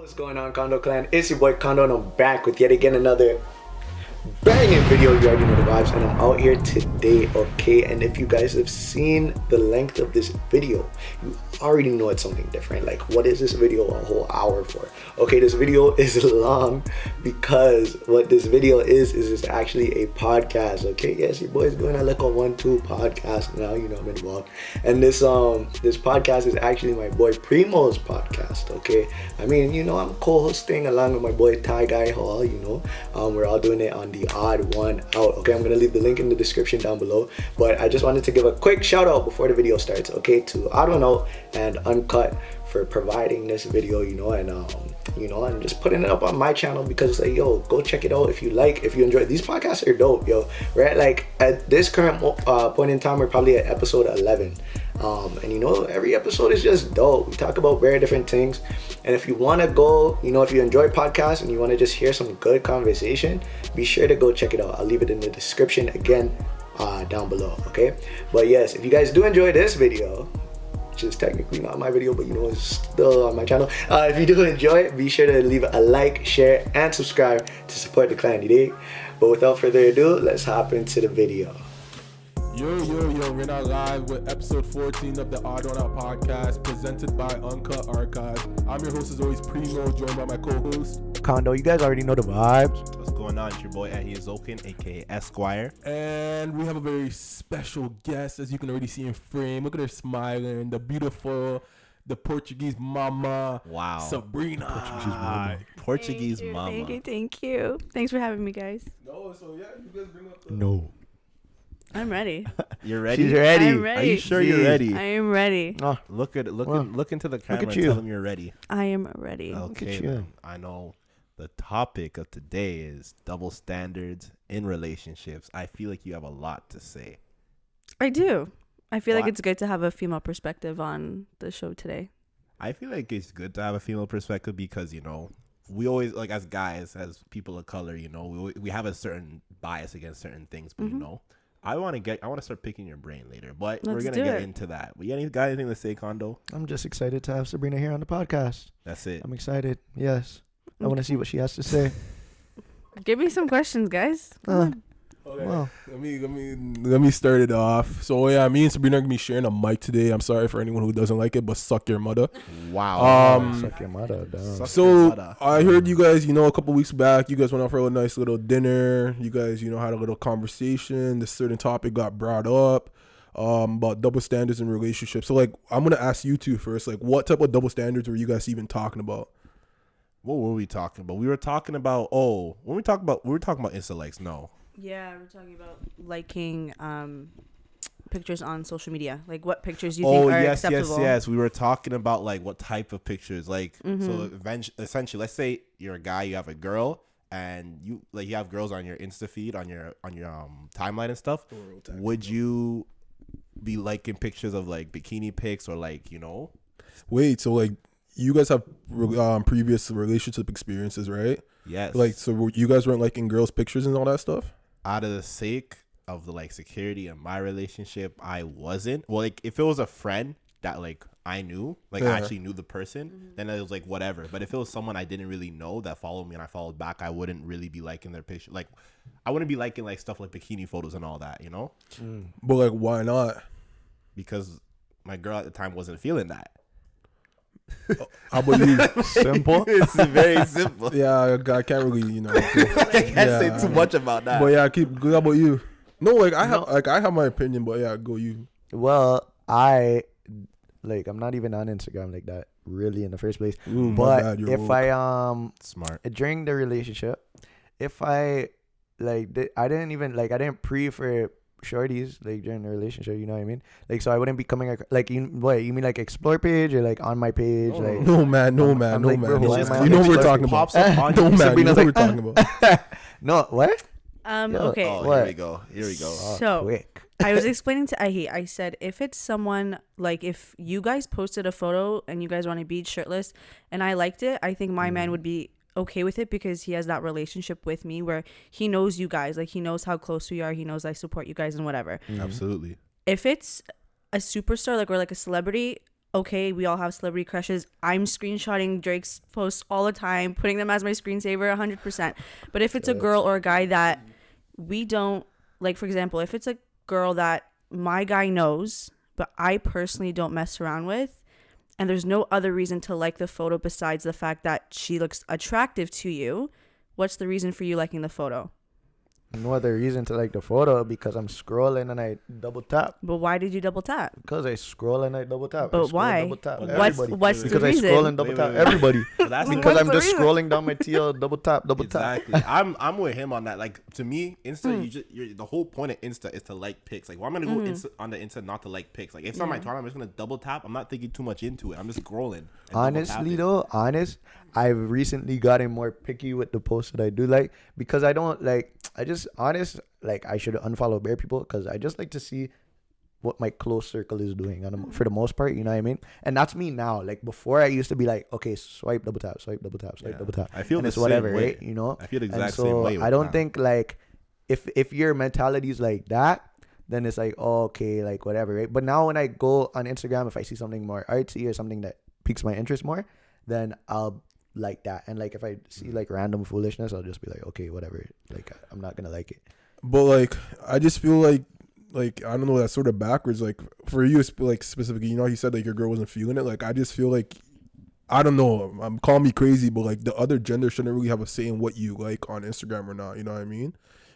What's going on, Condo Clan? It's your boy Condo, and I'm back with yet again another banging video. You already know the vibes, and I'm out here today, okay? And if you guys have seen the length of this video, you already know it's something different. Like, what is this video a whole hour for? Okay, this video is long because what this video is it's actually a podcast, okay? Yes, your boy's doing a little 010 podcast now, you know I'm involved. And this podcast is actually my boy Primo's podcast, okay? I mean, you know, I'm co-hosting along with my boy Ty Guy Hall, you know. We're all doing it on the odd one out, okay? I'm gonna leave the link in the description down below, but I just wanted to give a quick shout out before the video starts, okay, to Odd One Out and Uncut for providing this video, you know, and just putting it up on my channel because it's like, yo, go check it out if you enjoy. These podcasts are dope, yo, right? Like at this current point in time, we're probably at episode 11. And you know, every episode is just dope. We talk about very different things. And if you want to go, you know, if you enjoy podcasts and you want to just hear some good conversation, be sure to go check it out. I'll leave it in the description again down below, okay? But yes, if you guys do enjoy this video, which is technically not my video, but you know, it's still on my channel. If you do enjoy it, be sure to leave a like, share, and subscribe to support the clan, you dig? But without further ado, let's hop into the video. Yo, we're now live with episode 14 of the Odd One Out podcast, presented by Uncut Archive. I'm your host as always, Primo, joined by my co-host Condo. You guys already know the vibes. What's going on? It's your boy Zokin, aka Esquire. And we have a very special guest, as you can already see in frame. Look at her smiling, the beautiful, the Portuguese mama. Wow. Sabrina. Portuguese mama. Thank you. Thanks for having me, guys. No, so yeah, you guys bring up the... No. I'm ready. You're ready? She's ready. I'm ready. Are you sure you're ready? I am ready. Oh, Look into the camera and you. tell them you're ready. I am ready. Okay. at you. Then. I know the topic of today is double standards in relationships. I feel like you have a lot to say. I do. I feel like Why? it's good to have a female perspective on the show today. I feel like it's good to have a female perspective because, you know, we always, like, as guys, as people of color, you know, we have a certain bias against certain things, but you know, I want to start picking your brain later, but we're Let's going to do get it. into that. But you got anything to say, Condo? I'm just excited to have Sabrina here on the podcast. That's it. I'm excited. Yes. I want to see what she has to say. Give me some questions, guys. Come on. Okay. Wow. Let me start it off. So yeah, me and Sabrina are gonna be sharing a mic today. I'm sorry for anyone who doesn't like it, but suck your mother. Wow. Suck your mother down. Suck your So mother. I heard you guys, you know, a couple weeks back, you guys went out for a nice little dinner. You guys, you know, had a little conversation. This certain topic got brought up about double standards in relationships. So like, I'm gonna ask you two first. Like, what type of double standards were you guys even talking about? What were we talking about? We were talking about we were talking about Insta likes. No. Yeah, we're talking about liking pictures on social media. Like, what pictures you think are acceptable? Yes. We were talking about like what type of pictures. Like, Mm-hmm. so essentially, let's say you're a guy, you have a girl, and you have girls on your Insta feed, on your timeline and stuff. Would you be liking pictures of like bikini pics or like, you know? Wait, so like, you guys have previous relationship experiences, right? Yes. Like, so you guys weren't liking girls' pictures and all that stuff? Out of the sake of the like security in my relationship, I wasn't. Well, like if it was a friend that like I knew, like I actually knew the person, then it was like whatever. But if it was someone I didn't really know that followed me and I followed back, I wouldn't really be liking their picture. Like I wouldn't be liking like stuff like bikini photos and all that, you know? But like, why not? Because my girl at the time wasn't feeling that. How about you? Simple. It's very simple. Yeah, I can't really, you know. I can't say too much about that. But yeah, how about you? No, like I have my opinion, but yeah, go you. Well, I'm not even on Instagram like that really in the first place. Ooh, my But bad, you're if woke. Mm, smart. during the relationship, if I didn't pre for shorties like during the relationship, you know what I mean? Like, so I wouldn't be coming like, you mean like explore page or like on my page? Like, No man. I'm like, bro, why am I You know what we're on talking Pops about. up on No you. man, you know Sabrina's what like, we're talking about. no, what? Okay. Oh, What? Here we go. So Quick. I was explaining to Ahi, I said, if it's someone, like if you guys posted a photo and you guys want to be shirtless and I liked it, I think my man would be okay with it because he has that relationship with me where he knows you guys, like he knows how close we are, he knows I support you guys and whatever. Absolutely. If it's a superstar, like, or like a celebrity, okay, we all have celebrity crushes. I'm screenshotting Drake's posts all the time, putting them as my screensaver 100%. But if it's a girl or a guy that we don't, like, for example, if it's a girl that my guy knows, but I personally don't mess around with, and there's no other reason to like the photo besides the fact that she looks attractive to you, what's the reason for you liking the photo? No other reason to like the photo because I'm scrolling and I double tap. But why did you double tap? Because I scroll and I double tap. But why? Double tap What's everybody. the reason? Because I scroll and double tap everybody. So that's Because I'm the just reason? scrolling down my TL, double tap. Exactly. I'm with him on that. Like, to me, Insta, the whole point of Insta is to like pics. Like, why am I gonna go on the Insta not to like pics? Like, if it's on my timeline, I'm just gonna double tap. I'm not thinking too much into it. I'm just scrolling. Honestly though, I've recently gotten more picky with the posts that I do like because I don't like. I should unfollow bare people because I just like to see what my close circle is doing for the most part, you know what I mean? And that's me now. Like before, I used to be like, okay, swipe, double tap, swipe, double tap, swipe, double tap. I feel and the it's whatever, same way. right? You know? I feel the And exact so same way. I don't think like if your mentality is like that, then it's like, oh, okay, like whatever, right? But now when I go on Instagram, if I see something more artsy or something that piques my interest more, then I'll like that. And like if I see like random foolishness, I'll just be like, okay, whatever. Like I'm not gonna like it. But like, I just feel like I don't know, that's sort of backwards. Like for you, like specifically, you know, he said like your girl wasn't feeling it. Like I just feel like, I don't know, I'm calling me crazy, but like the other gender shouldn't really have a say in what you like on Instagram or not. You know what I mean?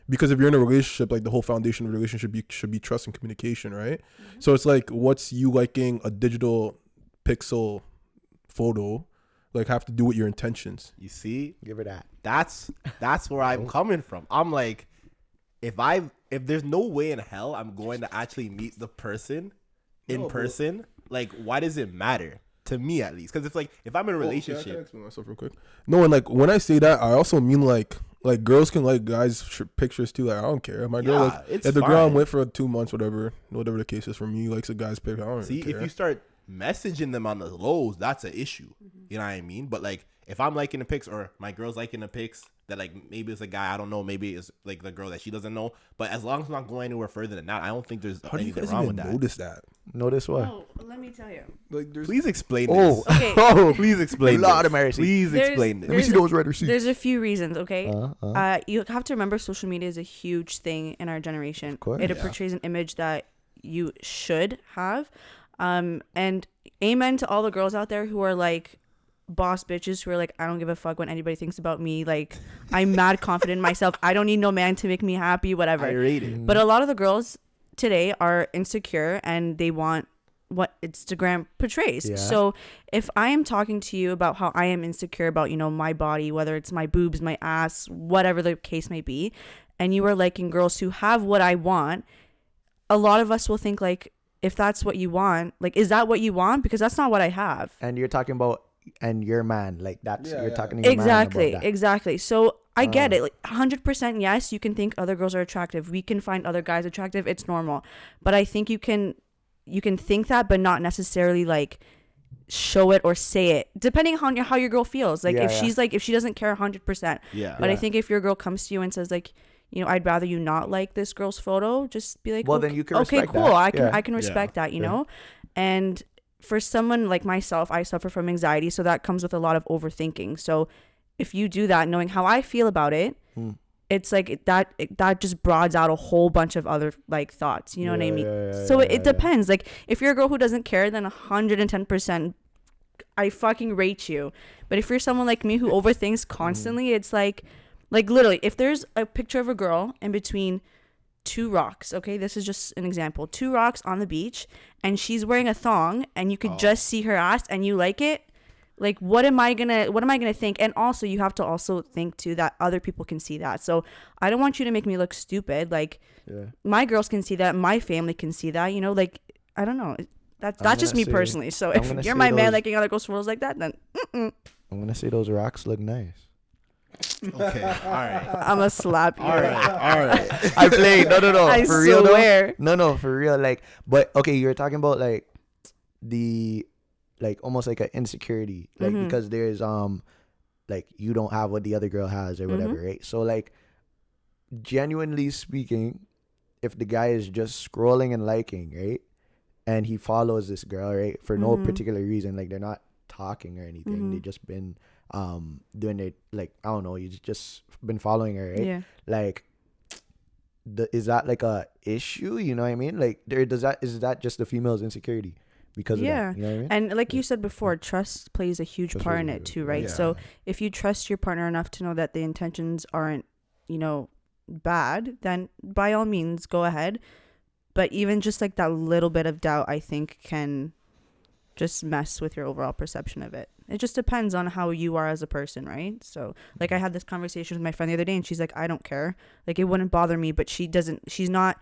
Because if you're in a relationship, like the whole foundation of a relationship should be trust and communication, right? Mm-hmm. So it's like, what's you liking a digital pixel photo like have to do with your intentions? You see, Give her that. that's where I'm coming from. I'm like, if there's no way in hell I'm going to actually meet the person in person, like why does it matter to me at least? Because if I'm in a relationship, can I explain myself real quick? No, and like when I say that, I also mean like girls can like guys' pictures too. Like I don't care. My girl, like it's if the girl I'm fine. with for 2 months, whatever the case is, for me, likes a guy's picture. I don't see, really care. if you start messaging them on the lows, that's an issue. You know what I mean? But like if I'm liking the pics or my girl's liking the pics that like maybe it's a guy I don't know, maybe it's like the girl that she doesn't know, but as long as I'm not going anywhere further than that, I don't think there's How do you anything guys wrong even with that. notice that? Notice what? Oh, let me tell you. Like there's Please explain Oh, this. Okay. oh, Please explain Lord this. of mercy. Please There's- explain this. Let me see those red receipts. There's a few reasons, okay? Uh-huh. You have to remember social media is a huge thing in our generation. Of course. It Yeah. portrays an image that you should have. And amen to all the girls out there who are like boss bitches who are like, I don't give a fuck what anybody thinks about me. Like, I'm mad confident in myself. I don't need no man to make me happy, whatever. I rate it. But a lot of the girls today are insecure and they want what Instagram portrays. Yeah. So if I am talking to you about how I am insecure about, you know, my body, whether it's my boobs, my ass, whatever the case may be, and you are liking girls who have what I want, a lot of us will think like, if that's what you want, like, is that what you want? Because that's not what I have. And you're talking about and your man, like that's Yeah, you're yeah. talking to your Exactly, man about that. exactly. So I get it. Like 100%, yes, you can think other girls are attractive. We can find other guys attractive. It's normal. But I think you can think that, but not necessarily like show it or say it, depending on how your girl feels. Like if she's like, if she doesn't care 100%. Yeah. But I think if your girl comes to you and says like, you know, I'd rather you not like this girl's photo, just be like, Well, okay, then you can okay, respect cool. that. I can respect that, you know? And for someone like myself, I suffer from anxiety, so that comes with a lot of overthinking. So if you do that, knowing how I feel about it, it's like that just broadens out a whole bunch of other like thoughts. You know what I mean? So it depends. Like if you're a girl who doesn't care, then 110%, I fucking rate you. But if you're someone like me who overthinks constantly, it's like literally, if there's a picture of a girl in between two rocks, okay, this is just an example, two rocks on the beach, and she's wearing a thong, and you could just see her ass, and you like it, like what am I gonna think? And also you have to also think too that other people can see that. So I don't want you to make me look stupid. Like my girls can see that, my family can see that, you know, like I don't know, that's just me personally. So if you're my man liking other girls' photos like that, then I'm gonna say those rocks look nice. Okay. All right. I'm gonna slap you. All right. I played. No. I For real swear. though. No, for real. Like, but okay, you're talking about like the like almost like an insecurity, like because there's like you don't have what the other girl has or whatever, right? So like, genuinely speaking, if the guy is just scrolling and liking, right, and he follows this girl, right, for no particular reason. Like, they're not talking or anything. They just been doing it, like, I don't know, he's just been following her, right? Yeah. Like, is that like a issue? You know what I mean? Like, is that just the female's insecurity because of that? You know what I mean? And like you said before, trust plays a huge part in it too, right? Yeah. So if you trust your partner enough to know that the intentions aren't, bad, then by all means go ahead. But even just like that little bit of doubt, I think, can just mess with your overall perception of it. It just depends on how you are as a person, right? So like I had this conversation with my friend the other day, and she's like, I don't care. Like, it wouldn't bother me, but she's not,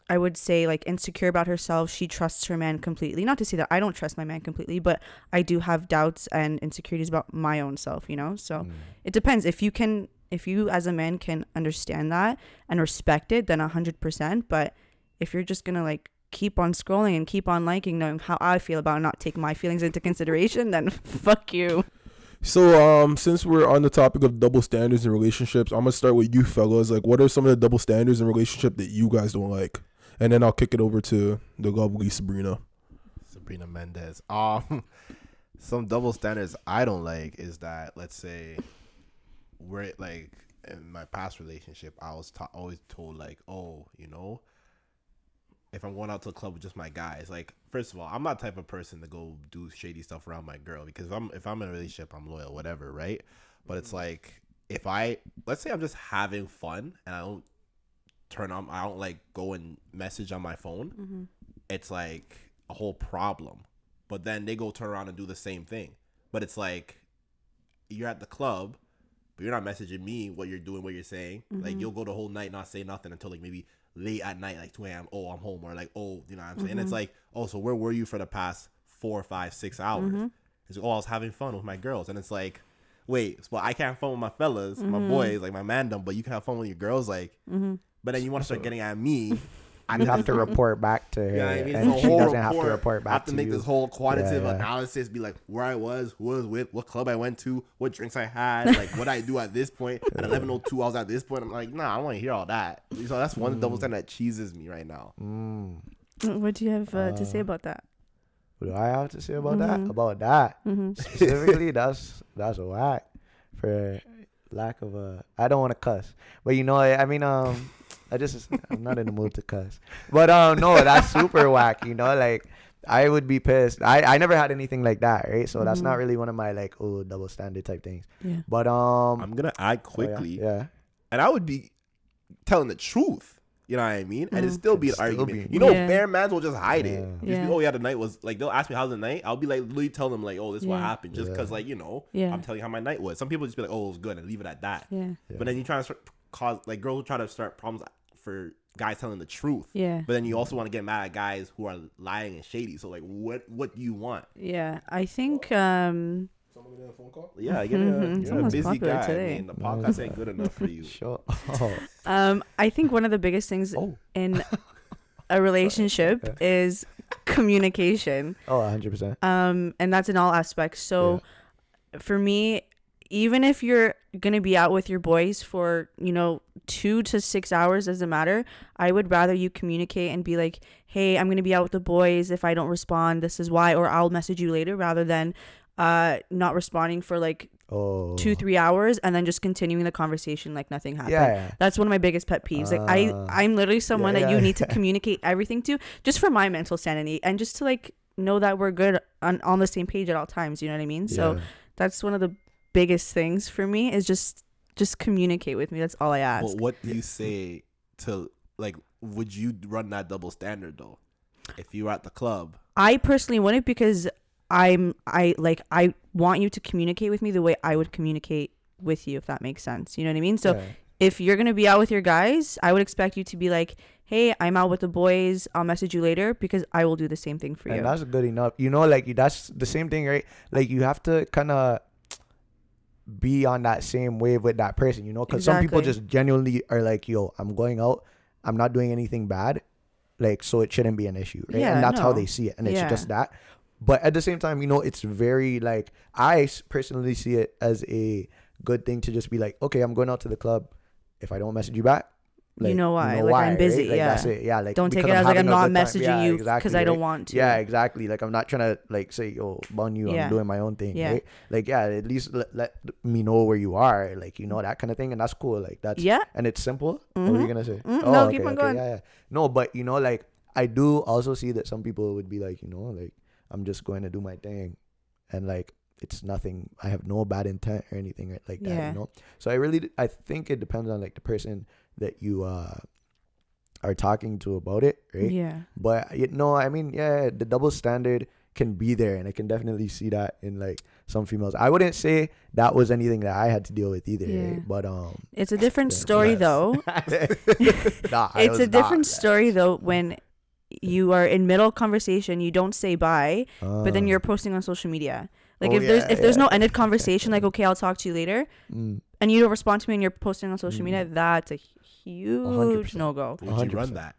I would say, like, insecure about herself. She trusts her man completely. Not to say that I don't trust my man completely, but I do have doubts and insecurities about my own self, So it depends. If you as a man can understand that and respect it, then 100%. But if you're just gonna like keep on scrolling and keep on liking, knowing how I feel about it, not taking my feelings into consideration, then fuck you. So since we're on the topic of double standards in relationships, I'm gonna start with you fellas. Like, what are some of the double standards in relationship that you guys don't like? And then I'll kick it over to the lovely Sabrina Mendez. Some double standards I don't like is that, let's say, we're like, in my past relationship, I was always told, like, oh, if I'm going out to a club with just my guys, like, first of all, I'm not the type of person to go do shady stuff around my girl, because if I'm in a relationship, I'm loyal, whatever, right? But it's like, let's say I'm just having fun and I don't like go and message on my phone, it's like a whole problem. But then they go turn around and do the same thing. But it's like, you're at the club, but you're not messaging me what you're doing, what you're saying. Like, you'll go the whole night, not say nothing until like maybe late at night, like 2 a.m. Oh, I'm home, or like, oh, you know what I'm saying? And it's like, oh, so where were you for the past 4, 5, 6 hours? It's like, oh, I was having fun with my girls. And it's like, wait, well, I can't have fun with my fellas, my boys, like my mandem, but you can have fun with your girls, like. But then you want to start getting at me. You have to report back to her, and so she doesn't have to report back to you. I have to make this whole quantitative analysis, be like, where I was, who I was with, what club I went to, what drinks I had, like what I do at this point. At 11:02, I was at this point. I'm like, nah, I don't want to hear all that. So that's one double standard that cheeses me right now. What do you have to say about that? What do I have to say about that? About that specifically, that's a whack, for lack of a. I don't want to cuss, but I'm not in the mood to cuss. But no, that's super whack, like, I would be pissed. I never had anything like that, right? So that's not really one of my like, oh, double standard type things. Yeah. But I'm gonna add quickly. Yeah. And I would be telling the truth. You know what I mean? And it'd still be an argument. Bare mans will just hide it. Oh yeah, the night was like, they'll ask me how's the night. I'll be like, literally tell them like, oh, this is what happened, just because like, I'm telling you how my night was. Some people just be like, oh, it was good, and leave it at that. Yeah. But then you try to cause, like, girls try to start problems for guys telling the truth. Yeah. But then you also want to get mad at guys who are lying and shady. So like, what do you want? Yeah, I think someone getting a phone call? Yeah, you're a busy guy. Today. I mean, the podcast ain't good enough for you. Sure. I think one of the biggest things in a relationship is communication. 100%. And that's in all aspects. So for me, even if you're gonna be out with your boys for 2 to 6 hours, doesn't matter, I would rather you communicate and be like, hey, I'm gonna be out with the boys. If I don't respond, this is why, or I'll message you later, rather than not responding for like 2-3 hours and then just continuing the conversation like nothing happened. That's one of my biggest pet peeves. Like I'm literally someone that you need to communicate everything to, just for my mental sanity, and just to like know that we're good on the same page at all times, you know what I mean? So that's one of the biggest things for me, is just communicate with me. That's all I ask. Well, what do you say to, like, would you run that double standard though if you were at the club? I personally wouldn't, because I want you to communicate with me the way I would communicate with you, if that makes sense. You know what I mean? So if you're gonna be out with your guys, I would expect you to be like, hey, I'm out with the boys, I'll message you later, because I will do the same thing for you. And that's good enough. Like, that's the same thing, right? Like, you have to kind of be on that same wave with that person, because some people just genuinely are like, yo, I'm going out, I'm not doing anything bad, like, so it shouldn't be an issue, right? And that's how they see it, and it's just that. But at the same time, it's very, like, I personally see it as a good thing to just be like, okay, I'm going out to the club. If I don't message you back, like, you know why, like I'm busy, right? Like, yeah. that's it. Yeah, like Don't take because it as like I'm having a not good time. messaging you exactly, because I don't right? want to. Yeah, exactly. Like I'm not trying to like say, yo, bun you. Yeah. I'm doing my own thing, Yeah. right? Like, yeah, at least let me know where you are, like, you know, that kind of thing, and that's cool. Like that's Yeah. and it's simple. What were you gonna say? No, keep on going. Yeah. No, but you know, like I do also see that some people would be like, you know, like I'm just going to do my thing, and like it's nothing. I have no bad intent or anything like that. Yeah. You know. So I think it depends on like the person that you are talking to about it, right? Yeah. But you know, I mean, yeah, the double standard can be there, and I can definitely see that in like some females. I wouldn't say that was anything that I had to deal with either, Yeah. right? But It's a different Yeah. story Yes. though. nah, I It's was a different not, story though when you are in middle conversation, you don't say bye, but then you're posting on social media. Like Oh, if there's yeah. no ended conversation, like okay, I'll talk to you later, Mm. and you don't respond to me and you're posting on social media, that's a huge 100%. no go. Would you run 100%. that?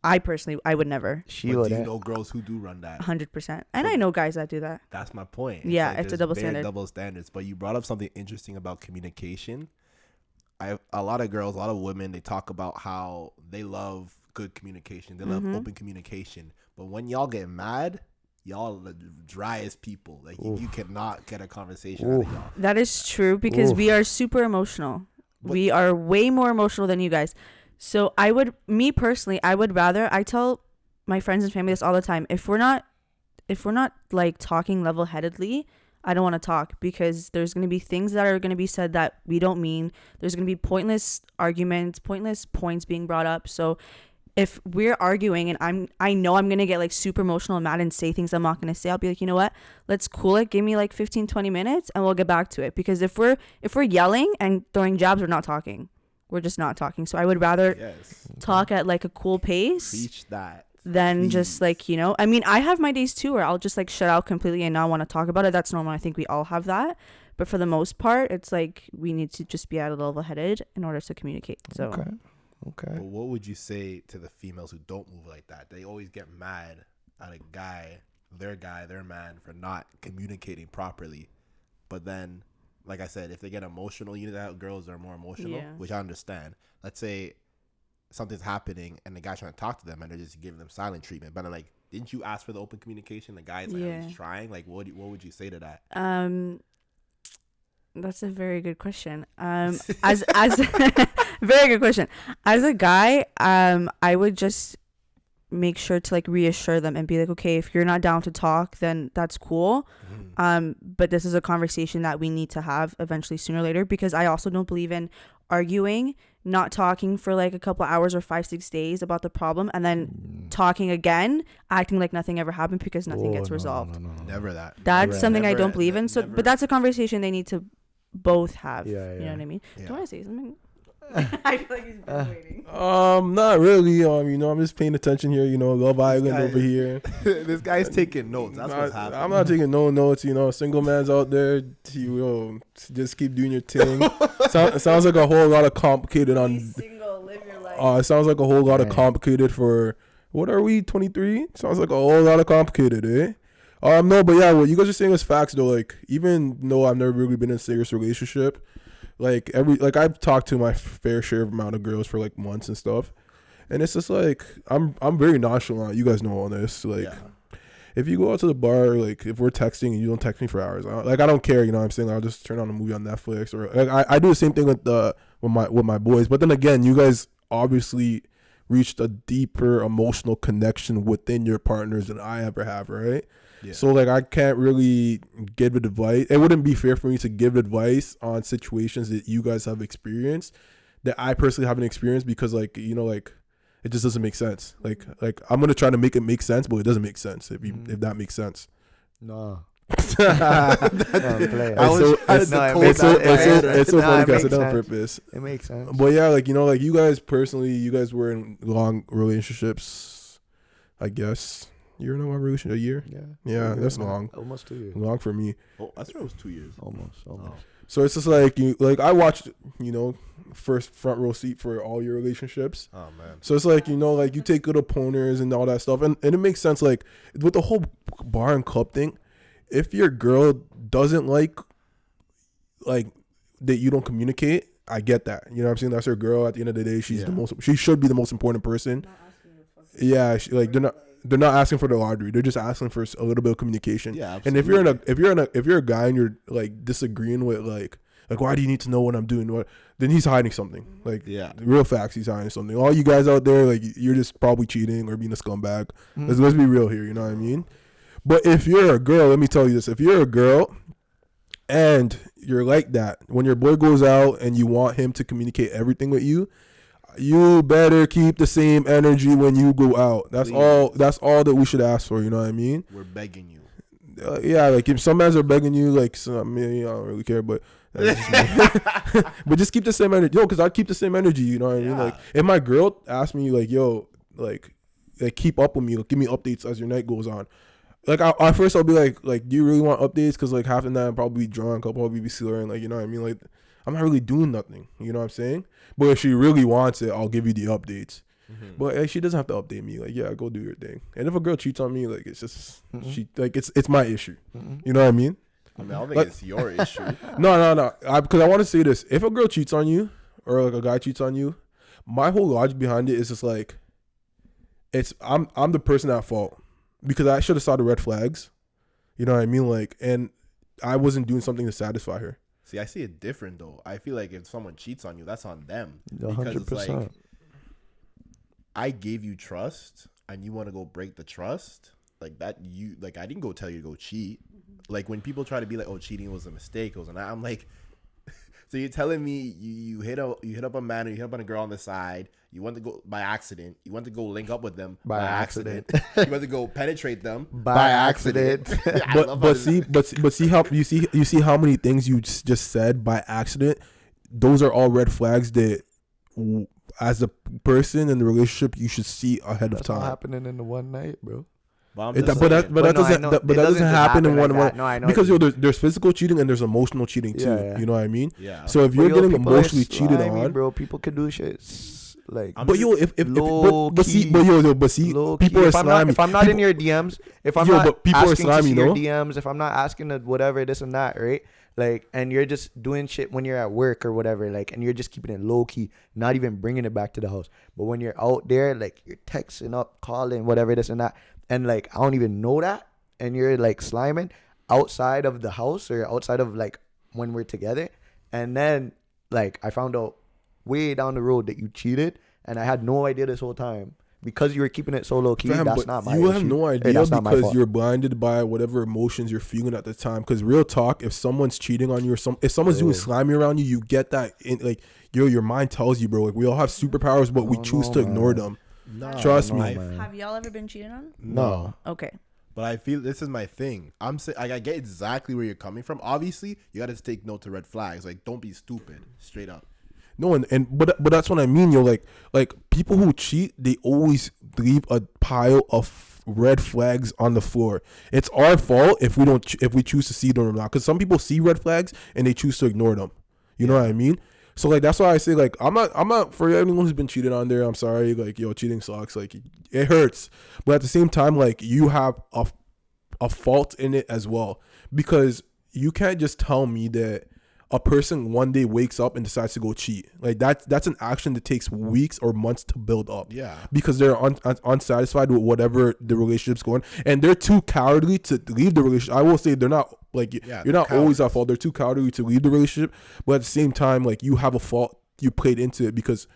I personally, I would never. She But do would. you know girls who do run that? 100%. And I know guys that do that. That's my point. Yeah, like it's a there's double bare standard. double standards. But you brought up something interesting about communication. A lot of girls, a lot of women, they talk about how they love good communication. They love open communication. But when y'all get mad, y'all are the driest people. Like you cannot get a conversation out of y'all. That is true because we are super emotional. We are way more emotional than you guys. So me personally, I would rather, I tell my friends and family this all the time. If we're not like talking level-headedly, I don't want to talk because there's going to be things that are going to be said that we don't mean. There's going to be pointless arguments, pointless points being brought up. So if we're arguing and I know I'm going to get like super emotional and mad and say things I'm not going to say, I'll be like, you know what? Let's cool it. Give me like 15, 20 minutes and we'll get back to it. Because if we're yelling and throwing jabs, we're not talking. We're just not talking. So I would rather talk at like a cool pace. Preach that. Than just like, you know, I mean, I have my days too where I'll just like shut out completely and not want to talk about it. That's normal. I think we all have that. But for the most part, it's like we need to just be at a level headed in order to communicate. So Okay. But what would you say to the females who don't move like that? They always get mad at a guy, their man, for not communicating properly. But then, like I said, if they get emotional, you know how girls are more emotional, Yeah. which I understand. Let's say something's happening and the guy's trying to talk to them and they're just giving them silent treatment. But I'm like, didn't you ask for the open communication? The guy's like, Yeah. I'm just trying. Like, what would you say to that? That's a very good question. As very good question. As a guy, I would just make sure to like reassure them and be like, okay, if you're not down to talk, then that's cool. But this is a conversation that we need to have eventually sooner or later, because I also don't believe in arguing, not talking for like a couple hours or 5-6 days about the problem and then talking again, acting like nothing ever happened because nothing gets resolved. No. Never that. That's something I Never- don't believe in. So, never. but that's a conversation they need to both have. Yeah, You know what I mean? Yeah. Do you want to say something? I feel like he's been waiting. Not really. You know, I'm just paying attention here. You know, Love Island guy- over here. This guy's taking notes. That's what's happening. I'm not taking no notes. You know, single man's out there. You know, just keep doing your thing. It sounds like a whole lot of complicated on. Single, live your life. It sounds like a whole lot of Right. complicated for. What are we? 23? Sounds like a whole lot of complicated, eh? No, but yeah, what you guys are saying is facts though. Like, even though I've never really been in a serious relationship, like I've talked to my fair share of amount of girls for like months and stuff, and it's just like I'm very nonchalant. You guys know all this. Like, if you go out to the bar, like if we're texting and you don't text me for hours, I don't care. You know what I'm saying? I'll just turn on a movie on Netflix, or like, I do the same thing with my boys. But then again, you guys obviously reached a deeper emotional connection within your partners than I ever have, right? Yeah. So like I can't really give advice. It wouldn't be fair for me to give advice on situations that you guys have experienced that I personally haven't experienced, because like, you know, like it just doesn't make sense. Like I'm gonna try to make it make sense, but it doesn't make sense if that makes sense. No. It's so funny because I done on purpose. It makes sense. But yeah, like, you know, like you guys personally, you guys were in long relationships, I guess. You're in a long relationship, a year? Yeah, that's long. Almost 2 years. Long for me. Oh, I thought it was 2 years. Almost. So it's just like, I watched, you know, first front row seat for all your relationships. Oh man. So it's like, you know, like you take good opponents and all that stuff, and it makes sense. Like with the whole bar and club thing, if your girl doesn't like that you don't communicate, I get that. You know what I'm saying? That's her girl. At the end of the day, she should be the most important person. Yeah, they're not asking for the lottery. They're just asking for a little bit of communication. Yeah, absolutely. And if you're a guy and you're like disagreeing with like why do you need to know what I'm doing? What then he's hiding something. Like real facts, he's hiding something. All you guys out there, like you're just probably cheating or being a scumbag. Let's be real here. You know what I mean? But if you're a girl, let me tell you this: if you're a girl and you're like that, when your boy goes out and you want him to communicate everything with you, you better keep the same energy when you go out. That's all. That's all that we should ask for. You know what I mean? We're begging you. Yeah, like if some guys are begging you, like I don't really care, but but just keep the same energy, because I keep the same energy. You know what I mean? Like if my girl asks me, like, yo, like keep up with me, like, give me updates as your night goes on. Like at first I'll be like, do you really want updates? Because like half the night I'll probably be drunk, I'll probably be slurring, like, you know what I mean? Like I'm not really doing nothing. You know what I'm saying? But if she really wants it, I'll give you the updates. But like, she doesn't have to update me. Like, yeah, go do your thing. And if a girl cheats on me, like it's just she like it's my issue. You know what I mean? I mean, I don't think it's your issue. No. Because I want to say this: if a girl cheats on you or like a guy cheats on you, my whole logic behind it is just like, I'm the person at fault. Because I should have saw the red flags, you know what I mean? Like, and I wasn't doing something to satisfy her. See, I see it different though. I feel like if someone cheats on you, that's on them. 100%. Because it's like, I gave you trust, and you want to go break the trust, like that. You like, I didn't go tell you to go cheat. Like when people try to be like, oh, cheating was a mistake, it was an. I'm like, so you're telling me you hit up a man, or you hit up on a girl on the side. You want to go by accident. You want to go link up with them by accident. You want to go penetrate them by accident. but see how you see how many things you just said by accident. Those are all red flags that, as a person in the relationship, you should see ahead of time. That's all happening in the one night, bro. That doesn't happen in one. No, I know. Because there's physical cheating and there's emotional cheating too. Yeah. You know what I mean? Yeah. So if you're getting emotionally cheated on, bro, people can do shit. Like, but yo, people are slimy. If I'm not in your DMs, if I'm not asking to see your DMs, if I'm not asking to whatever, this and that, right? Like, and you're just doing shit when you're at work or whatever, like, and you're just keeping it low key, not even bringing it back to the house. But when you're out there, like, you're texting up, calling, whatever, this and that, and like, I don't even know that, and you're like sliming outside of the house or outside of like when we're together, and then like I found out way down the road that you cheated, and I had no idea this whole time because you were keeping it so low key. That's not my issue. You have no idea because you're blinded by whatever emotions you're feeling at the time. Because real talk, if someone's cheating on you or if someone's doing slimy around you, you get that in, like, your mind tells you, bro. Like, we all have superpowers, but we choose to ignore them. No, Trust me. Have y'all ever been cheated on? No. Okay. But I feel this is my thing. I'm saying I get exactly where you're coming from. Obviously, you got to take note to red flags. Like, don't be stupid. Straight up. No, but that's what I mean, yo. Like people who cheat, they always leave a pile of red flags on the floor. It's our fault if we choose to see them or not. Because some people see red flags and they choose to ignore them. You know what I mean? So like that's why I say, like, I'm not for anyone who's been cheated on there. I'm sorry, like, yo, cheating sucks. Like, it hurts, but at the same time, like, you have a fault in it as well, because you can't just tell me that a person one day wakes up and decides to go cheat. Like, that's an action that takes weeks or months to build up. Yeah. Because they're unsatisfied with whatever the relationship's going, and they're too cowardly to leave the relationship. I will say they're not, like, you're not always at fault. They're too cowardly to leave the relationship, but at the same time, like, you have a fault. You played into it because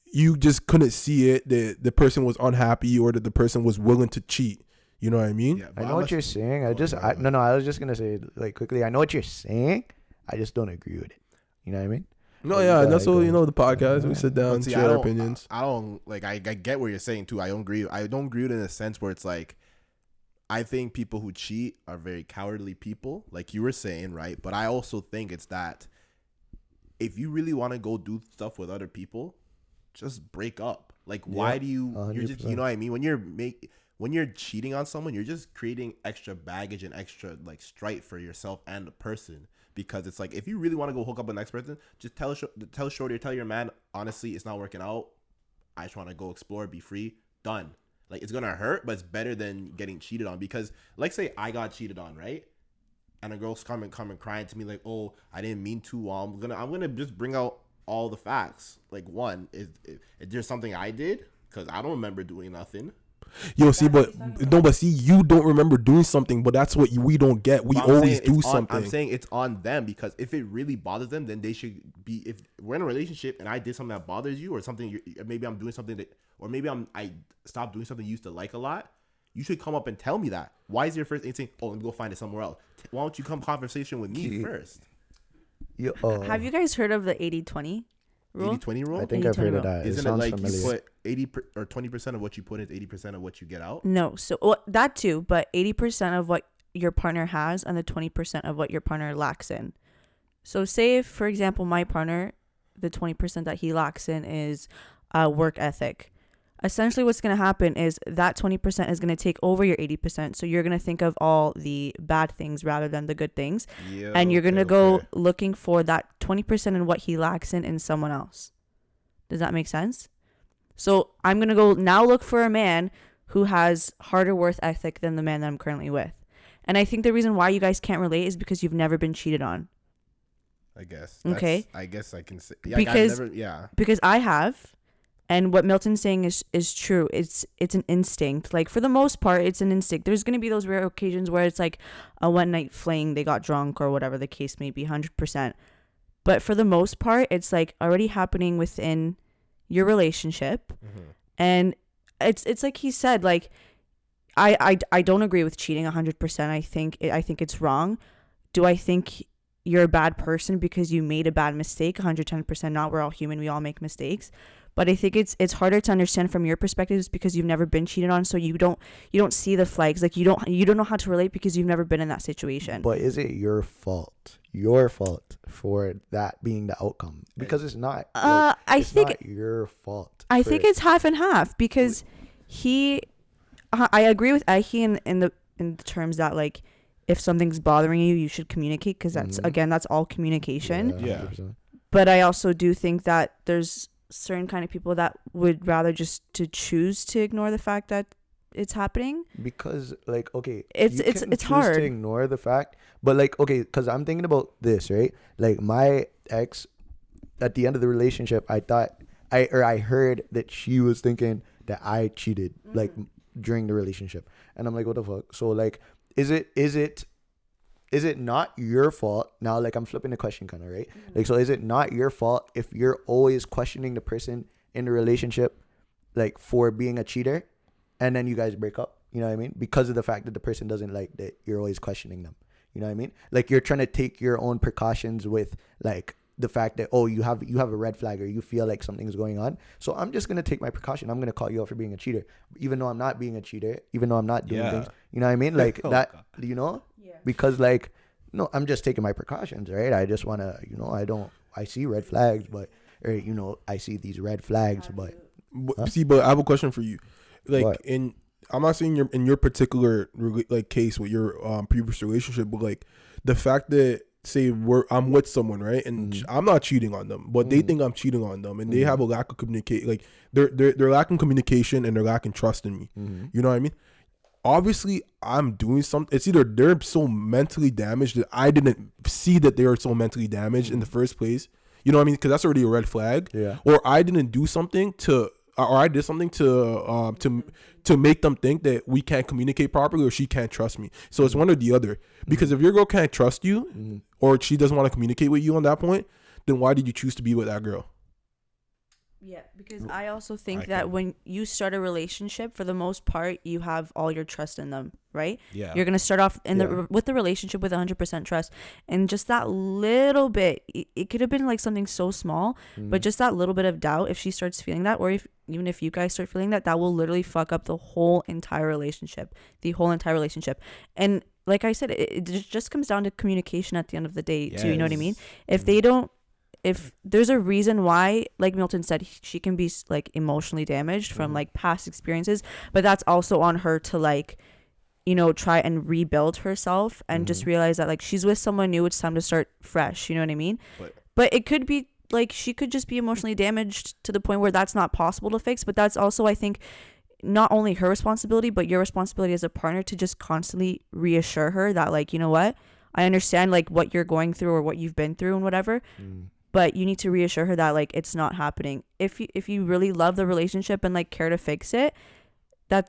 you just couldn't see it that the person was unhappy or that the person was willing to cheat. You know what I mean? Yeah, I know what you're saying. I was just gonna say, like, quickly. I know what you're saying. I just don't agree with it. You know what I mean? No, yeah, and that's what, you know, the podcast. We sit down, share our opinions. I don't like. I get what you're saying too. I don't agree with it in a sense where it's like, I think people who cheat are very cowardly people, like you were saying, right? But I also think it's that if you really want to go do stuff with other people, just break up. Like, why do you? 100%. You're just, you know what I mean? When you're cheating on someone, you're just creating extra baggage and extra, like, strife for yourself and the person. Because it's like, if you really want to go hook up with the next person, just tell shorty or tell your man, honestly, it's not working out. I just want to go explore, be free. Done. Like, it's gonna hurt, but it's better than getting cheated on. Because, like, say I got cheated on, right? And a girl's coming crying to me like, oh, I didn't mean to. I'm gonna just bring out all the facts. Like, one, is there something I did? Because I don't remember doing nothing. Yo, see, but you don't remember doing something, but that's what we don't get. We always do something. I'm saying it's on them, because if it really bothers them, then they should be. If we're in a relationship and I did something that bothers you, or something, maybe I'm doing something that, or maybe I stopped doing something you used to like a lot, you should come up and tell me that. Why is your first instinct, oh, let me go find it somewhere else? Why don't you come conversation with me first? Have you guys heard of the 80-20 rule? 80-20 rule? I think I've heard of that. Isn't it like familiar. You put 80 or 20% of what you put in, 80% of what you get out? No, so that too, but 80% of what your partner has and the 20% of what your partner lacks in. So say, if, for example, my partner, the 20% that he lacks in is work ethic. Essentially what's going to happen is that 20% is going to take over your 80%. So you're going to think of all the bad things rather than the good things. And you're going to go looking for that 20% in what he lacks in someone else. Does that make sense? So I'm going to go now look for a man who has harder work ethic than the man that I'm currently with. And I think the reason why you guys can't relate is because you've never been cheated on. I guess. Okay. I guess I can say. Yeah, because I have. And what Milton's saying is true. It's an instinct. Like, for the most part, it's an instinct. There's going to be those rare occasions where it's like a one night fling, they got drunk or whatever the case may be, 100%. But for the most part, it's like already happening within your relationship. Mm-hmm. And it's like he said, like, I don't agree with cheating 100%. I think it's wrong. Do I think you're a bad person because you made a bad mistake? 110% not. We're all human. We all make mistakes. But I think it's harder to understand from your perspectives because you've never been cheated on, so you don't see the flags. Like, you don't know how to relate because you've never been in that situation. But is it your fault for that being the outcome? Because it's not. I think not your fault. I think it's half and half, because I agree with Ahi in the terms that, like, if something's bothering you, you should communicate, because that's that's all communication. Yeah. But I also do think that there's certain kind of people that would rather just to choose to ignore the fact that it's happening, because, like, okay, it's hard to ignore the fact, but, like, okay, because I'm thinking about this, right? Like, my ex, at the end of the relationship, I heard that she was thinking that I cheated, like, during the relationship, and I'm like, what the fuck? So, like, is it not your fault? Now, like, I'm flipping the question kind of, right? Like, so is it not your fault if you're always questioning the person in the relationship, like, for being a cheater, and then you guys break up? You know what I mean? Because of the fact that the person doesn't like that you're always questioning them. You know what I mean? Like, you're trying to take your own precautions with, like, the fact that, oh, you have a red flag, or you feel like something's going on. So I'm just going to take my precaution. I'm going to call you out for being a cheater, even though I'm not being a cheater, even though I'm not doing things. You know what I mean? Like, that, you know? Yeah. Because, like, no, I'm just taking my precautions, right? I just want to, I see red flags, but, or, I see these red flags, but. See, but I have a question for you. Like, what? I'm not saying in your particular, like, case with your previous relationship, but, like, the fact that, say I'm with someone, right, and I'm not cheating on them, but they think I'm cheating on them, and they have a lack of communication. Like, they're lacking communication, and they're lacking trust in me. You know what I mean? Obviously, I'm doing something. It's either they're so mentally damaged that I didn't see that they were so mentally damaged in the first place. You know what I mean? Because that's already a red flag. Yeah. Or I didn't do something to make them think that we can't communicate properly, or she can't trust me. So it's one or the other. Because if your girl can't trust you, or she doesn't want to communicate with you on that point, then why did you choose to be with that girl? Yeah, because I also think that when you start a relationship, for the most part, you have all your trust in them, right? Yeah. You're going to start off with the relationship with 100% trust. And just that little bit, it could have been like something so small, but just that little bit of doubt, if she starts feeling that, or even if you guys start feeling that, that will literally fuck up the whole entire relationship. And like I said, it just comes down to communication at the end of the day, too. You know what I mean? If there's a reason why, like Milton said, she can be, like, emotionally damaged from, like, past experiences, but that's also on her to, like, try and rebuild herself and just realize that, like, she's with someone new. It's time to start fresh. You know what I mean? But it could be, like, she could just be emotionally damaged to the point where that's not possible to fix. But that's also, I think, not only her responsibility, but your responsibility as a partner to just constantly reassure her that, like, you know what? I understand, like, what you're going through or what you've been through and whatever. but you need to reassure her that like it's not happening. If you really love the relationship and like care to fix it,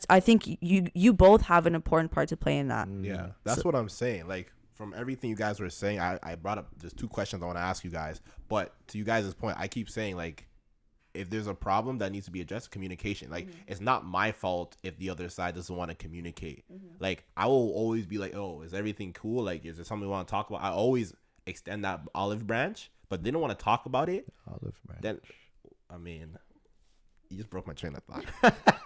I think you both have an important part to play in that. Yeah, that's what I'm saying. Like, from everything you guys were saying, I brought up just 2 questions I want to ask you guys. But to you guys' point, I keep saying, like, if there's a problem that needs to be addressed, communication. Like, it's not my fault if the other side doesn't want to communicate. Like, I will always be like, oh, is everything cool? Like, is there something we want to talk about? I always extend that olive branch, but they don't want to talk about it. Olive branch. Then, I mean, you just broke my train of thought.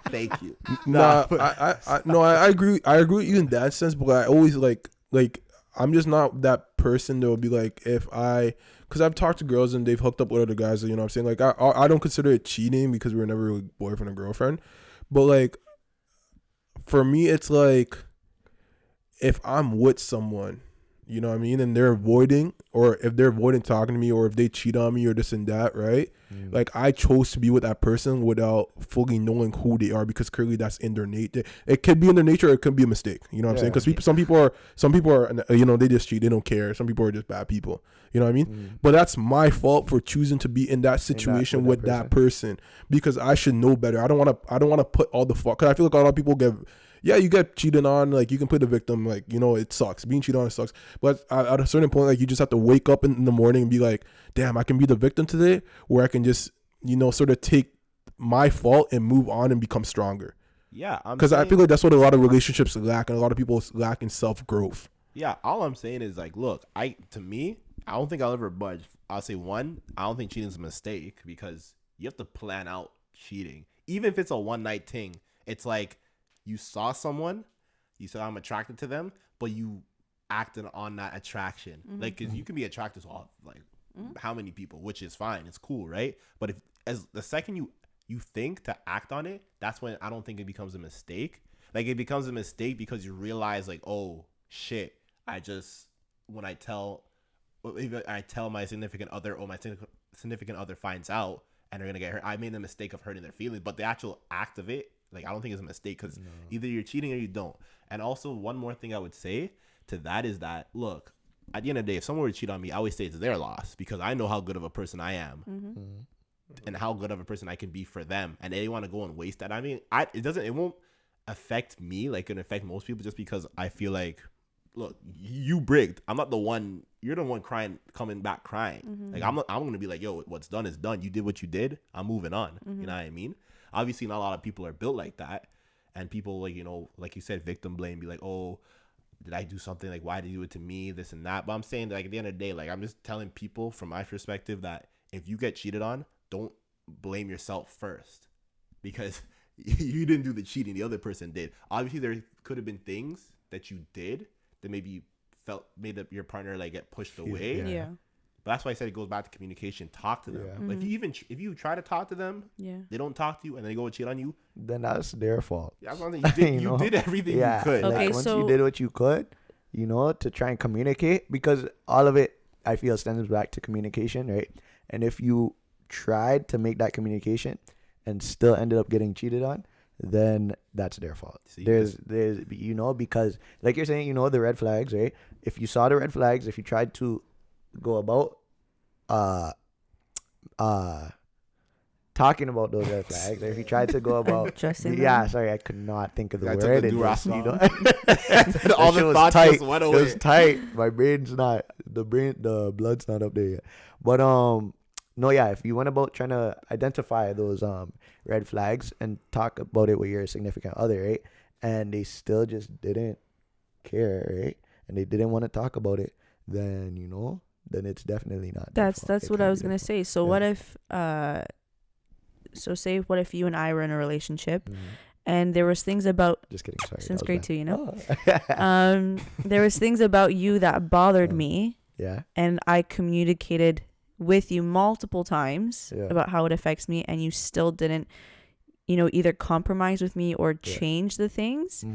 Thank you. I agree. I agree with you in that sense, but I always like I'm just not that person that will be like, because I've talked to girls and they've hooked up with other guys, you know what I'm saying? Like, I don't consider it cheating because we were never really boyfriend and girlfriend. But, like, for me, it's like, if I'm with someone, you know what I mean, and they're avoiding, or if they're avoiding talking to me, or if they cheat on me or this and that, right? Like, I chose to be with that person without fully knowing who they are, because clearly that's in their nature. It could be in their nature, or it could be a mistake. You know what I'm saying? Because some people are, you know, they just cheat. They don't care. Some people are just bad people. You know what I mean? But that's my fault for choosing to be in that situation with that person, because I should know better. I don't want to put all the fault, because I feel like a lot of people you get cheated on, like, you can play the victim, like, you know, it sucks. Being cheated on, it sucks. But at a certain point, like, you just have to wake up in the morning and be like, damn, I can be the victim today, where I can just, you know, sort of take my fault and move on and become stronger. Yeah. Because I feel like that's what a lot of relationships lack, and a lot of people lack in self-growth. Yeah. All I'm saying is, like, look, to me, I don't think I'll ever budge. I'll say, one, I don't think cheating is a mistake, because you have to plan out cheating. Even if it's a one-night thing, it's like, you saw someone, you said, I'm attracted to them, but you acted on that attraction. Like, because you can be attracted to how many people, which is fine. It's cool, right? But as the second you think to act on it, that's when I don't think it becomes a mistake. Like, it becomes a mistake because you realize, like, oh, shit, when I tell my significant other, or my significant other finds out and they're going to get hurt, I made the mistake of hurting their feelings. But the actual act of it, like, I don't think it's a mistake, because either you're cheating or you don't. And also, one more thing I would say to that is that, look, at the end of the day, if someone were to cheat on me, I always say it's their loss, because I know how good of a person I am and how good of a person I can be for them. And they want to go and waste that. I mean, it won't affect me like it affect most people, just because I feel like, look, you brigged. I'm not the one. You're the one coming back crying. Like, I'm going to be like, yo, what's done is done. You did what you did. I'm moving on. You know what I mean? Obviously, not a lot of people are built like that. And people, like, you know, like you said, victim blame, be like, oh, did I do something? Like, why did you do it to me? This and that. But I'm saying, like, at the end of the day, like, I'm just telling people from my perspective that if you get cheated on, don't blame yourself first, because you didn't do the cheating. The other person did. Obviously, there could have been things that you did that maybe made your partner, like, get pushed away. Yeah. But that's why I said it goes back to communication. Talk to them. Yeah. Like, if you try to talk to them, they don't talk to you, and they go and cheat on you, then that's their fault. Yeah, you did everything you could. Okay, like, once you did what you could, you know, to try and communicate, because all of it, I feel, stems back to communication, right? And if you tried to make that communication and still ended up getting cheated on, then that's their fault. See, there's you know, because like you're saying, you know, the red flags, right? If you saw the red flags, if you tried to go about talking about those red flags, or if you tried to go about sorry, I could not think of the word. You know, all the thoughts just went away. It was tight. My brain's not, the blood's not up there yet. But no, yeah, if you went about trying to identify those red flags and talk about it with your significant other, right, and they still just didn't care, right, and they didn't want to talk about it, then, you know, then it's definitely not. That's what I was gonna say. So what if what if you and I were in a relationship, and there was things about, just kidding, sorry, since grade 2, you know, there was things about you that bothered me, and I communicated with you multiple times about how it affects me, and you still didn't, you know, either compromise with me or change the things,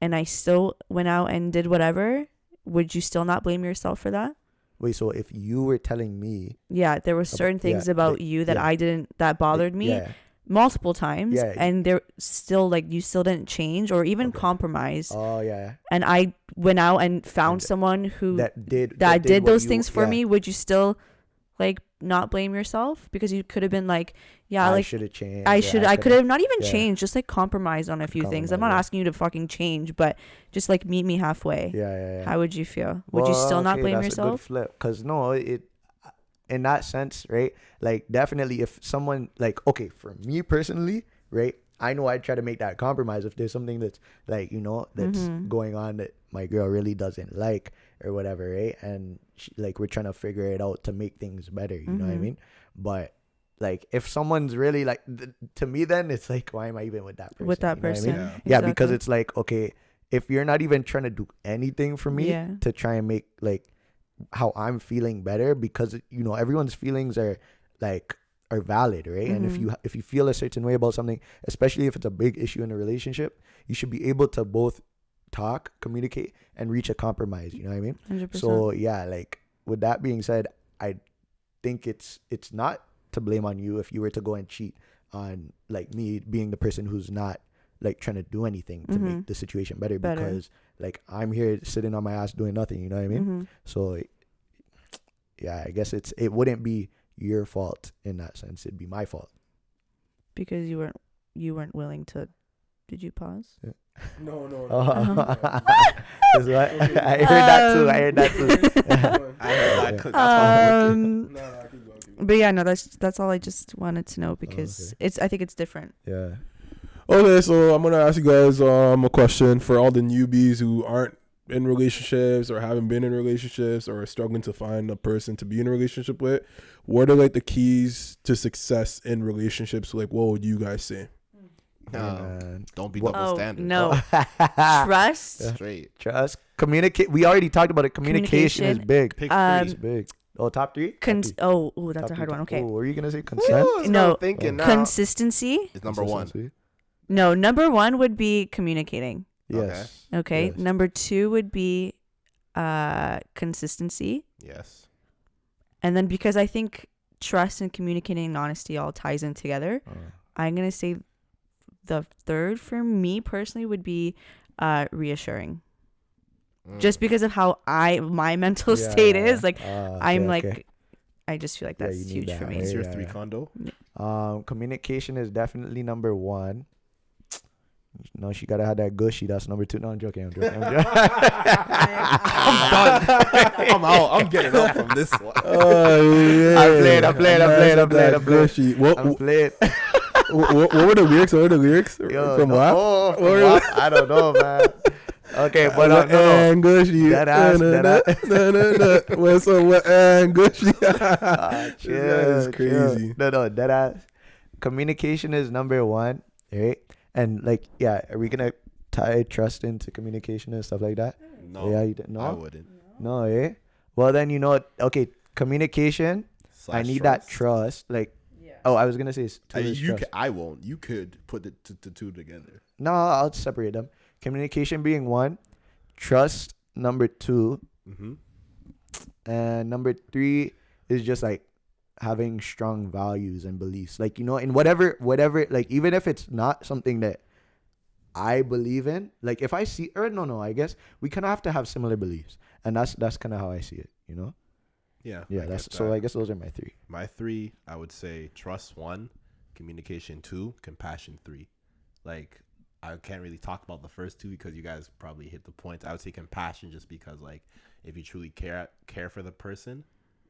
and I still went out and did whatever, would you still not blame yourself for that? Wait, so if you were telling me, there were certain things about you that I didn't, that bothered me multiple times, and they're still, like, you still didn't change or even compromise. And I went out and found someone who that did those things for me, would you still, like not blame yourself, because you could have been like, yeah, I like should have changed. I could have not even yeah. changed, just like compromise on a few things. I'm not Compromise, yeah. asking you to fucking change, but just like meet me halfway. Yeah. How would you feel? Would you still not blame that's yourself? A good flip, because no, it in that sense, right? Like definitely, if someone like, okay, for me personally, right? I know I'd try to make that compromise if there's something that's like, that's going on that my girl really doesn't like or whatever, right? And like we're trying to figure it out to make things better, you know what I mean? But like if someone's really like, to me, then it's like, why am I even with that person? With that you know what I person, mean? Yeah, because it's like, okay, if you're not even trying to do anything for me to try and make like how I'm feeling better, because everyone's feelings are valid, right? And if you feel a certain way about something, especially if it's a big issue in a relationship, you should be able to both talk, communicate, and reach a compromise. You know what I mean? 100%. So yeah, like with that being said, I think it's not to blame on you if you were to go and cheat on like me being the person who's not like trying to do anything to make the situation better, because like I'm here sitting on my ass doing nothing. You know what I mean? So yeah, I guess it wouldn't be your fault in that sense. It'd be my fault because you weren't willing to. Did you pause? Yeah. No. That's what? I heard that too. But yeah, no, that's all I just wanted to know, because I think it's different. Yeah. Okay, so I'm gonna ask you guys a question for all the newbies who aren't in relationships or haven't been in relationships or are struggling to find a person to be in a relationship with. What are like the keys to success in relationships? Like, what would you guys say? Don't be double standard. No. Trust. Straight. Trust. Communicate. We already talked about it. Communication is big. Pick It's big. Oh, top three? That's a hard one. Okay. Oh, were you gonna say consent? No. Thinking now. Consistency. It's number one. No, number one would be communicating. Yes. Okay. Yes. Number two would be consistency. Yes. And then, because I think trust and communicating and honesty all ties in together, I'm going to say the third for me personally would be reassuring. Just because of how my mental state is. Like, I'm like, I just feel like that's huge for me. What's your 3 condo? Communication is definitely number one. No, she gotta have that gushy. That's number two. No, I'm joking. I'm done. I'm out. I'm getting up from this one. Oh yeah. I'm playing. What were the lyrics? What were the lyrics? From what? I don't know, man. Okay, but no. And gushy. That ass. What's up? What and gushy? Chill, crazy. No, that ass. Communication is number one, right? And like, yeah, are we gonna tie trust into communication and stuff like that? No. Yeah, you no. I wouldn't. No, eh? Well, then okay, communication. I need that trust. Like, oh, I was gonna say I won't. You could put the two together. No, I'll separate them. Communication being one, trust number two, and number three is just like having strong values and beliefs, like, in whatever, like, even if it's not something that I believe in, like, if I see, or no, I guess we kind of have to have similar beliefs, and that's kind of how I see it, Yeah. That's so. I guess those are my three. My three, I would say trust 1, communication 2, compassion 3. Like, I can't really talk about the first two because you guys probably hit the points. I would say compassion just because, like, if you truly care for the person,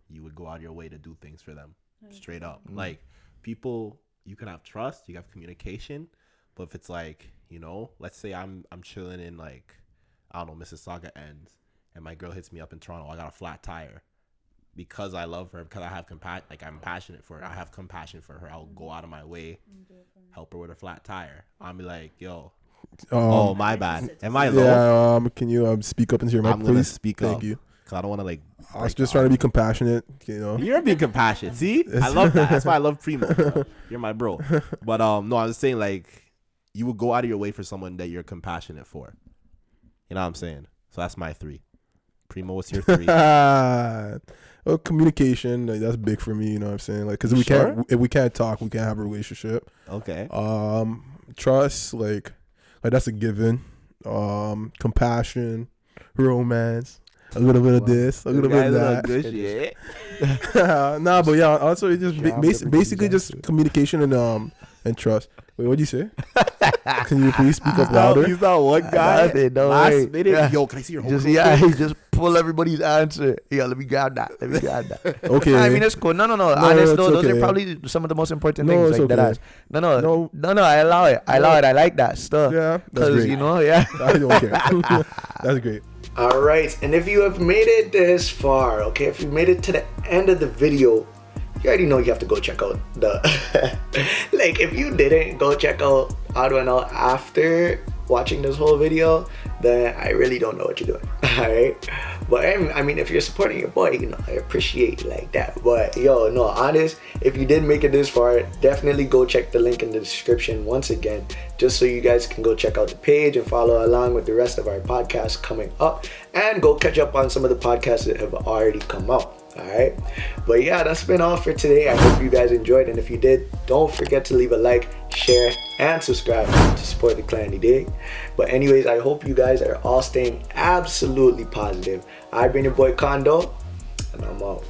you would go out of your way to do things for them. Straight up. Like, people, you can have trust, you have communication, but if it's like, let's say I'm chilling in, like, I don't know, Mississauga ends, and my girl hits me up in Toronto, I got a flat tire. Because I love her, because I have I'm passionate for her. I have compassion for her. I'll go out of my way, help her with a flat tire. I'll be like, yo, oh, my bad. Am I low? Yeah, can you speak up into your mic, please? I'm gonna speak up. Thank you. Because I don't want to, like, I was just trying to be compassionate, You're being compassionate. See? I love that. That's why I love Primo. Bro. You're my bro. But, no, I was saying, like, you would go out of your way for someone that you're compassionate for. You know what I'm saying? So that's my 3. Primo, what's your 3? Well, communication, like, that's big for me. You know what I'm saying? Like, because if we can't talk, we can't have a relationship. Okay. Trust, like that's a given. Compassion, romance. a little bit of this, a little bit of that. Good shit. Nah, but yeah, also it's just Jam basically everybody's just communication and trust. Wait, what'd you say? Can you please speak up louder? He's not one guy. Nothing, don't Last worry. minute, Yeah. yo, can I see your whole Just profile? he just pull everybody's answer. Yeah, let me grab that. Okay. I mean, it's cool. No. Honest, it's those are okay. probably some of the most important No, things. it's Like that. okay. No. I allow it. I like that stuff. Yeah, that's 'Cause, great. you know, yeah. I don't care. That's great. All right, and if you have made it this far, okay, if you made it to the end of the video, you already know you have to go check out the like if you didn't go check out Odd One Out after watching this whole video, then I really don't know what you're doing. Alright, but I mean, if you're supporting your boy, you know, I appreciate you like that. But yo, no, honest, if you did make it this far, definitely go check the link in the description once again, just so you guys can go check out the page and follow along with the rest of our podcasts coming up, and go catch up on some of the podcasts that have already come out. Alright, but yeah, that's been all for today. I hope you guys enjoyed, and if you did, don't forget to leave a like, share, and subscribe to support the clan, you dig? But anyways, I hope you guys are all staying absolutely positive. I've been your boy Condeau, and I'm out.